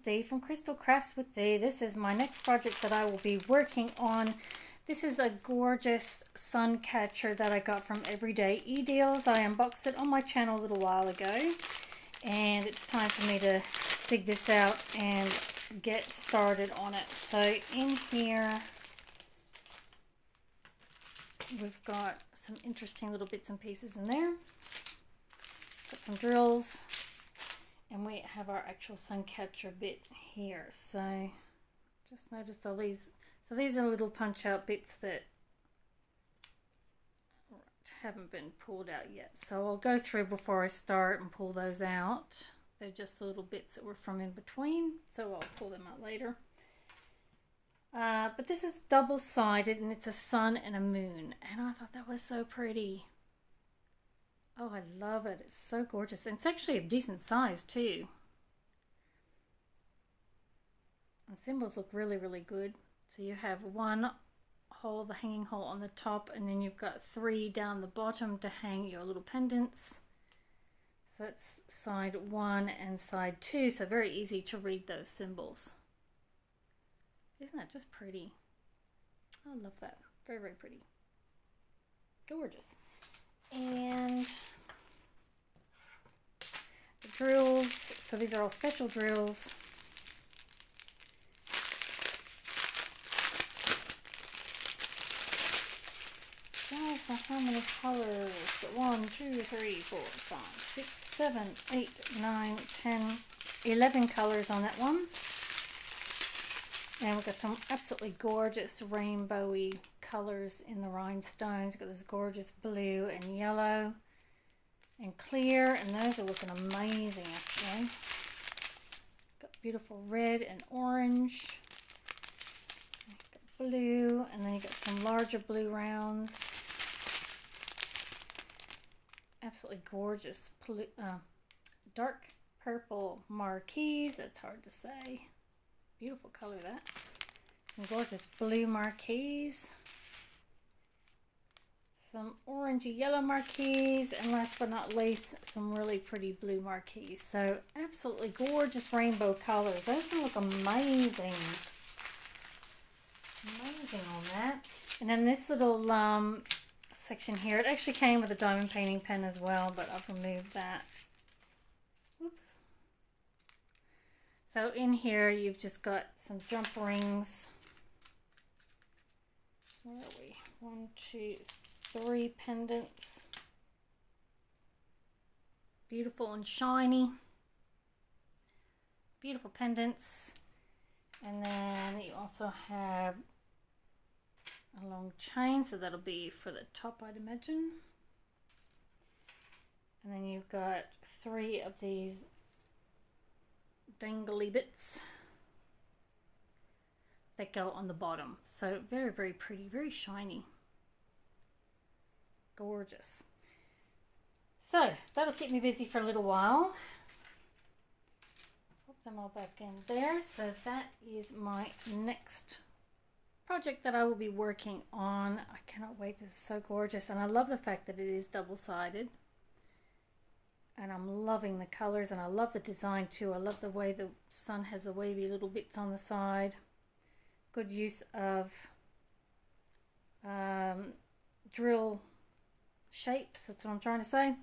Dee from Crystal Crafts with Dee. This is my next project that I will be working on. This is a gorgeous sun catcher that I got from Everyday eDeals. I unboxed it on my channel a little while ago, and it's time for me to dig this out and get started on it. So in here we've got some interesting little bits and pieces in there. Got some drills, and we have our actual sun catcher bit here. So just noticed all these. So these are little punch out bits that haven't been pulled out yet. So I'll go through before I start and pull those out. They're just the little bits that were from in between, so I'll pull them out later. But this is double-sided, and it's a sun and a moon, and I thought that was so pretty. Oh, I love it. It's so gorgeous. And it's actually a decent size too. The symbols look really, really good. So you have one hole, the hanging hole on the top, and then you've got 3 down the bottom to hang your little pendants. So that's side 1 and side 2. So very easy to read those symbols. Isn't that just pretty? I love that. Very, very pretty. Gorgeous. And the drills, so these are all special drills. Oh, so how many colors? 1, 2, 3, 4, 5, 6, 7, 8, 9, 10, 11 colors on that one. And we've got some absolutely gorgeous rainbowy colors in the rhinestones. We've got this gorgeous blue and yellow and clear, and those are looking amazing actually. Got beautiful red and orange. Got blue, and then you got some larger blue rounds. Absolutely gorgeous dark purple marquise. That's hard to say. Beautiful color, that. Some gorgeous blue marquise. Some orangey yellow marquise, and last but not least, some really pretty blue marquise. So absolutely gorgeous rainbow colors. Those can look amazing. Amazing on that. And then this little section here, it actually came with a diamond painting pen as well, but I've removed that. Oops. So in here you've just got some jump rings. Where are we? 1, 2, 3 pendants. Beautiful and shiny. Beautiful pendants. And then you also have a long chain, so that'll be for the top, I'd imagine. And then you've got 3 of these dangly bits that go on the bottom. So very, very pretty, very shiny. Gorgeous. So that'll keep me busy for a little while. Put them all back in there. So that is my next project that I will be working on. I cannot wait. This is so gorgeous, and I love the fact that it is double-sided. And I'm loving the colors, and I love the design too. I love the way the sun has the wavy little bits on the side. Good use of drill shapes, that's what I'm trying to say.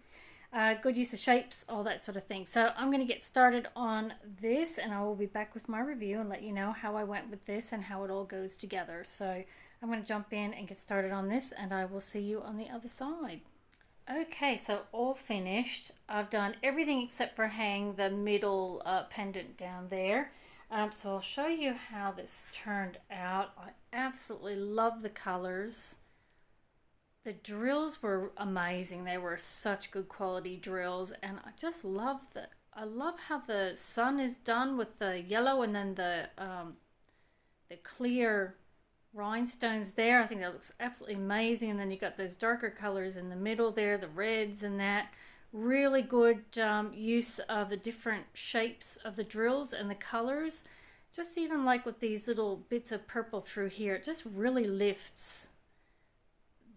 Good use of shapes, all that sort of thing. So I'm going to get started on this, and I will be back with my review and let you know how I went with this and how it all goes together. So I'm going to jump in and get started on this, and I will see you on the other side. Okay, so all finished. I've done everything except for hang the middle pendant down there. So I'll show you how this turned out. I absolutely love the colors. The drills were amazing. They were such good quality drills, and I just love I love how the sun is done with the yellow and then the clear rhinestones there. I think that looks absolutely amazing. And then you got those darker colors in the middle there, the reds and that. Really good use of the different shapes of the drills and the colors. Just even like with these little bits of purple through here, it just really lifts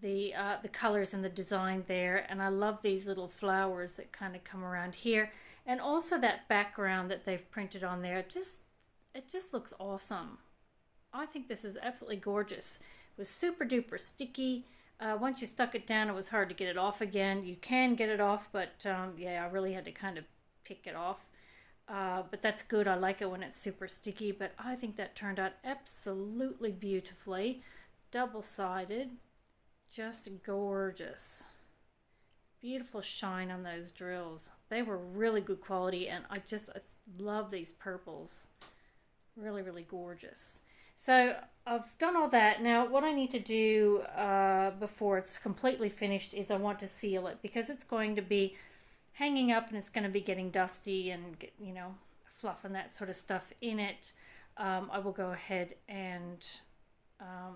the colors and the design there. And I love these little flowers that kind of come around here, and also that background that they've printed on there. Just it just looks awesome. I think this is absolutely gorgeous. It was super duper sticky. Once you stuck it down, it was hard to get it off again. You can get it off, but yeah, I really had to kind of pick it off. But that's good. I like it when it's super sticky, but I think that turned out absolutely beautifully. Double-sided, just gorgeous. Beautiful shine on those drills. They were really good quality, and I love these purples. Really, really gorgeous. So I've done all that. Now what I need to do before it's completely finished is I want to seal it, because it's going to be hanging up and it's going to be getting dusty and fluff and that sort of stuff in it. I will go ahead and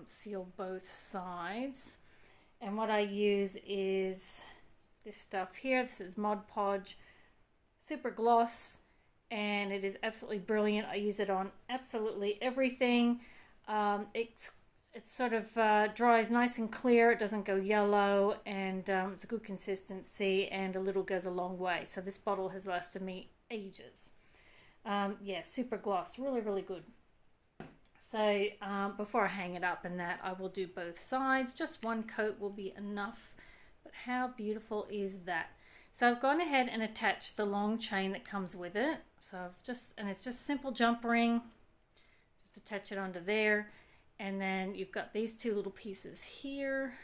seal both sides, and what I use is this stuff here. This is Mod Podge Super Gloss, and it is absolutely brilliant. I use it on absolutely everything. It sort of dries nice and clear. It doesn't go yellow, and it's a good consistency, and a little goes a long way. So this bottle has lasted me ages. Yeah, super gloss, really, really good. So before I hang it up and that, I will do both sides. Just one coat will be enough. But how beautiful is that? So I've gone ahead and attached the long chain that comes with it. So it's just simple jump ring. Just attach it onto there. And then you've got these two little pieces here.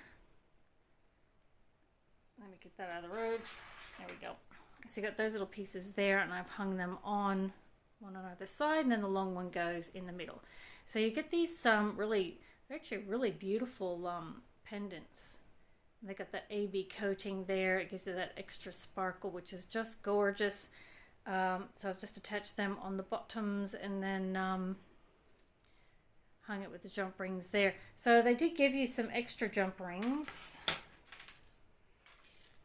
Let me get that out of the road. There we go. So you've got those little pieces there, and I've hung them on one on either side, and then the long one goes in the middle. So you get these they're actually really beautiful pendants. They got that AB coating there. It gives you that extra sparkle, which is just gorgeous. So I've just attached them on the bottoms, and then hung it with the jump rings there. So they did give you some extra jump rings.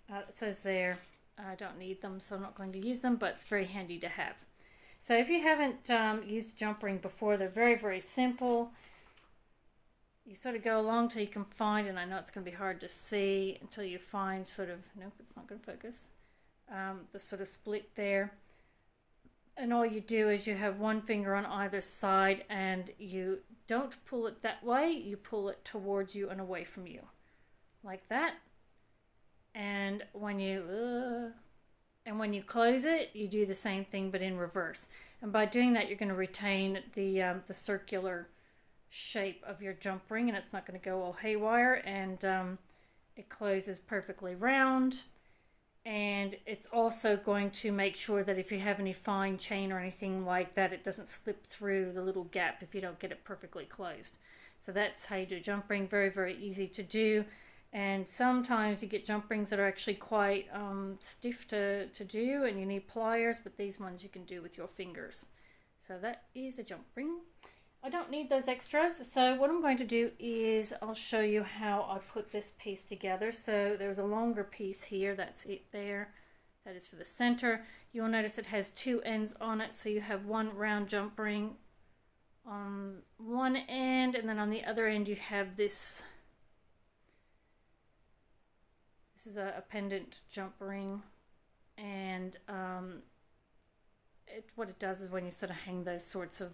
It says there, I don't need them, so I'm not going to use them, but it's very handy to have. So if you haven't used a jump ring before, they're very, very simple. You sort of go along till you can find, and I know it's going to be hard to see, until you find sort of, nope, it's not going to focus, the sort of split there. And all you do is you have one finger on either side, and you don't pull it that way, you pull it towards you and away from you, like that. And when you close it, you do the same thing but in reverse. And by doing that, you're going to retain the circular shape of your jump ring, and it's not going to go all haywire, and it closes perfectly round. And it's also going to make sure that if you have any fine chain or anything like that, it doesn't slip through the little gap if you don't get it perfectly closed. So that's how you do a jump ring. Very, very easy to do. And sometimes you get jump rings that are actually quite stiff to do, and you need pliers, but these ones you can do with your fingers. So that is a jump ring. I don't need those extras, so what I'm going to do is I'll show you how I put this piece together. So there's a longer piece here, that's it there. That is for the center. You'll notice it has two ends on it, so you have one round jump ring on one end, and then on the other end you have this. This is a pendant jump ring, and what it does is when you sort of hang those sorts of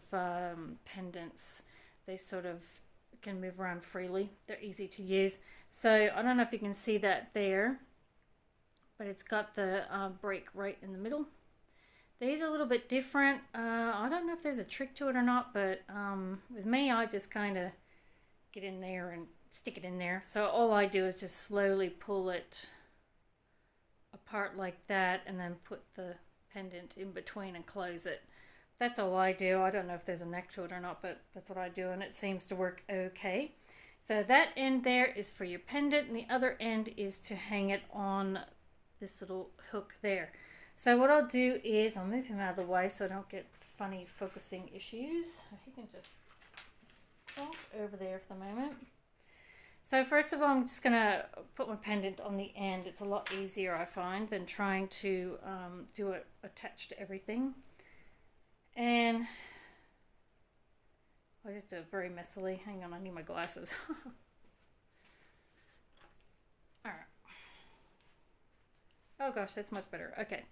pendants, they sort of can move around freely. They're easy to use. So I don't know if you can see that there, but it's got the break right in the middle. These are a little bit different. I don't know if there's a trick to it or not, but with me, I just kind of get in there and stick it in there. So all I do is just slowly pull it apart like that, and then put the pendant in between and close it. That's all I do. I don't know if there's a neck to it or not, but that's what I do, and it seems to work okay. So that end there is for your pendant, and the other end is to hang it on this little hook there. So what I'll do is I'll move him out of the way so I don't get funny focusing issues. He can just walk over there for the moment. So first of all, I'm just going to put my pendant on the end. It's a lot easier, I find, than trying to do it attached to everything. And I'll just do it very messily. Hang on, I need my glasses. Alright. Oh gosh, that's much better. Okay.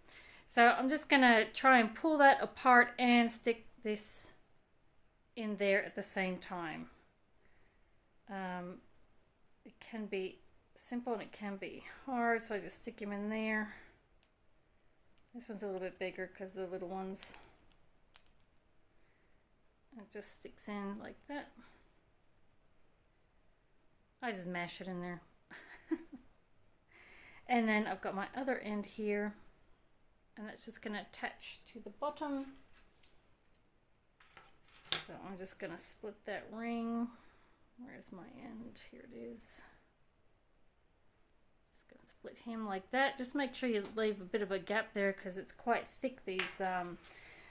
So I'm just going to try and pull that apart and stick this in there at the same time. It can be simple and it can be hard, so I just stick him in there. This one's a little bit bigger because of the little ones. It just sticks in like that. I just mash it in there. And then I've got my other end here, and that's just going to attach to the bottom. So I'm just going to split that ring. Where's my end? Here it is. Just going to split him like that. Just make sure you leave a bit of a gap there because it's quite thick, these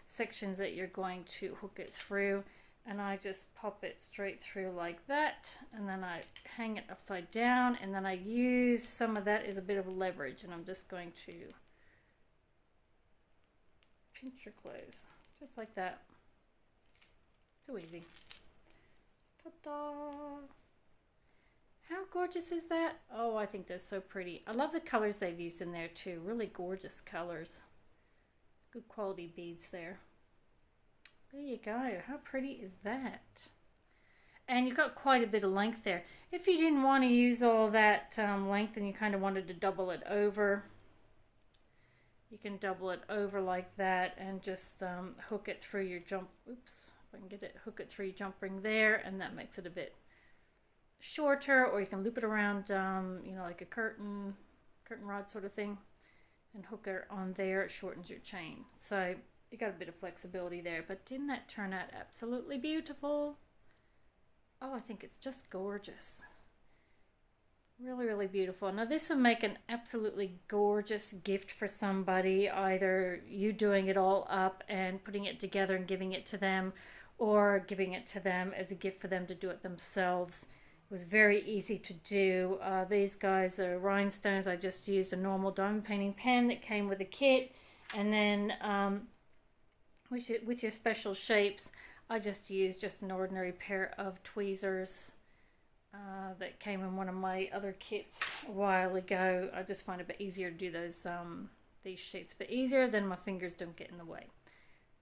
sections that you're going to hook it through. And I just pop it straight through like that, and then I hang it upside down, and then I use some of that as a bit of leverage, and I'm just going to pinch or close, just like that. So easy. Ta-da! How gorgeous is that? Oh, I think they're so pretty. I love the colors they've used in there too. Really gorgeous colors. Good quality beads there. There you go. How pretty is that? And you've got quite a bit of length there. If you didn't want to use all that length and you kind of wanted to double it over, you can double it over like that and just hook it through your jump. Oops, if I can get it, hook it through your jump ring there, and that makes it a bit shorter. Or you can loop it around, you know, like a curtain rod sort of thing, and hook it on there. It shortens your chain. So you got a bit of flexibility there, but didn't that turn out absolutely beautiful? Oh, I think it's just gorgeous. Really, really beautiful. Now this would make an absolutely gorgeous gift for somebody, either you doing it all up and putting it together and giving it to them, or giving it to them as a gift for them to do it themselves. It was very easy to do. These guys are rhinestones. I just used a normal diamond painting pen that came with a kit, and then with your special shapes, I just used an ordinary pair of tweezers that came in one of my other kits a while ago. I just find it a bit easier to do these shapes a bit easier, then my fingers don't get in the way.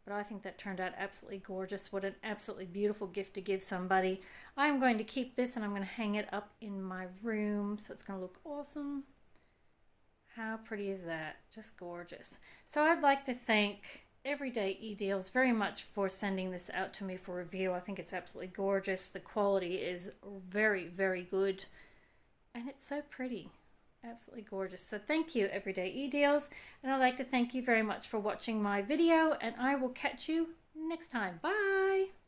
But I think that turned out absolutely gorgeous. What an absolutely beautiful gift to give somebody. I'm going to keep this and I'm going to hang it up in my room, so it's going to look awesome. How pretty is that? Just gorgeous. So I'd like to thank Everyday eDeals very much for sending this out to me for review. I think it's absolutely gorgeous. The quality is very, very good, and it's so pretty. Absolutely gorgeous. So thank you, Everyday eDeals, and I'd like to thank you very much for watching my video, and I will catch you next time. Bye!